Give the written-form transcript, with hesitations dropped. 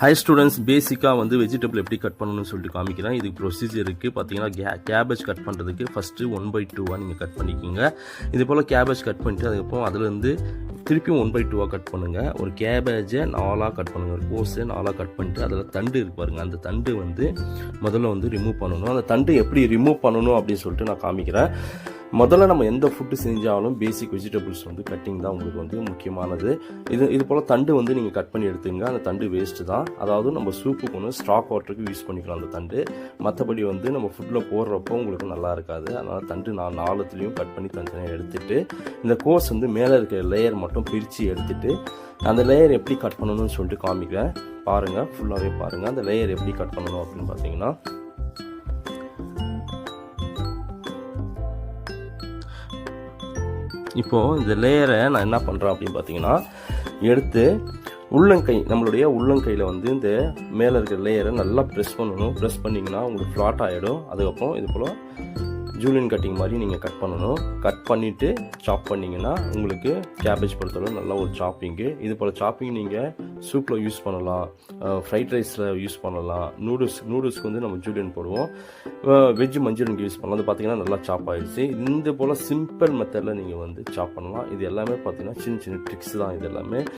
High students பேசிக்காக வந்து vegetable எப்படி கட் பண்ணணும்னு சொல்லிட்டு காமிக்கிறேன். இதுக்கு ப்ரொசீஜர் இருக்குது. பார்த்தீங்கன்னா கேபேஜ் கட் பண்ணுறதுக்கு ஃபஸ்ட்டு 1/2 நீங்கள் கட் பண்ணிக்கோங்க. இது போல் கேபேஜ் கட் பண்ணிட்டு அதுக்கப்புறம் அதுலேருந்து திருப்பியும் 1/2 கட் பண்ணுங்கள். ஒரு கேபேஜை 4 கட் பண்ணுங்கள். ஒரு கோஸை 4 கட் பண்ணிட்டு அதில் தண்டு இருக்கு பாருங்கள். அந்த தண்டு வந்து முதல்ல வந்து ரிமூவ் பண்ணணும். அந்த தண்டு எப்படி ரிமூவ் பண்ணணும் அப்படின்னு சொல்லிட்டு நான் காமிக்கிறேன். முதல்ல நம்ம எந்த ஃபுட்டு செஞ்சாலும் பேசிக் வெஜிடபிள்ஸ் வந்து கட்டிங் தான் உங்களுக்கு வந்து முக்கியமானது. இது போல் தண்டு வந்து நீங்கள் கட் பண்ணி எடுத்துங்க. அந்த தண்டு வேஸ்ட்டு தான். அதாவது நம்ம சூப்புக்கு ஒன்று ஸ்டாக் வாட்டருக்கு யூஸ் பண்ணிக்கலாம் அந்த தண்டு. மற்றபடி வந்து நம்ம ஃபுட்டில் போடுறப்போ உங்களுக்கு நல்லா இருக்காது. அதனால் தண்டு நான் 4த்துலேயும் கட் பண்ணி தனித்தனியாக எடுத்துகிட்டு இந்த கோஸ் வந்து மேலே இருக்கிற லேயர் மட்டும் பிரித்து எடுத்துகிட்டு அந்த லேயர் எப்படி கட் பண்ணணும்னு சொல்லிட்டு காமிக்கிறேன். பாருங்கள், ஃபுல்லாகவே பாருங்கள். அந்த லேயர் எப்படி கட் பண்ணணும் அப்படின்னு பார்த்தீங்கன்னா, இப்போது இந்த லேயரை நான் என்ன பண்ணுறேன் அப்படின்னு பார்த்தீங்கன்னா, எடுத்து உள்ளங்கை, நம்மளுடைய உள்ளங்கையில் வந்து இந்த மேலே இருக்கிற லேயரை நல்லா ப்ரெஸ் பண்ணணும். ப்ரெஸ் பண்ணிங்கன்னா உங்களுக்கு ஃப்ளாட் ஆகிடும். அதுக்கப்புறம் இது போல் ஜூலியன் கட்டிங் மாதிரி நீங்கள் கட் பண்ணணும். கட் பண்ணிவிட்டு சாப் பண்ணிங்கன்னா உங்களுக்கு கேபேஜ் பொறுத்தளவு நல்லா ஒரு சாப்பிங்கு. இது போல் சாப்பிங் நீங்கள் சூப்பில் யூஸ் பண்ணலாம், ஃப்ரைட் ரைஸில் யூஸ் பண்ணலாம், நூடுல்ஸ்க்கு வந்து நம்ம ஜூலியன் போடுவோம், வெஜ் மஞ்சூரியனுக்கு யூஸ் பண்ணலாம். அது பார்த்தீங்கன்னா நல்லா சாப் ஆகிடுச்சு. இந்த போல் சிம்பிள் மெத்தடில் நீங்கள் வந்து சாப் பண்ணலாம். இது எல்லாமே பார்த்தீங்கன்னா சின்ன சின்ன ட்ரிக்ஸ் தான் இது எல்லாமே.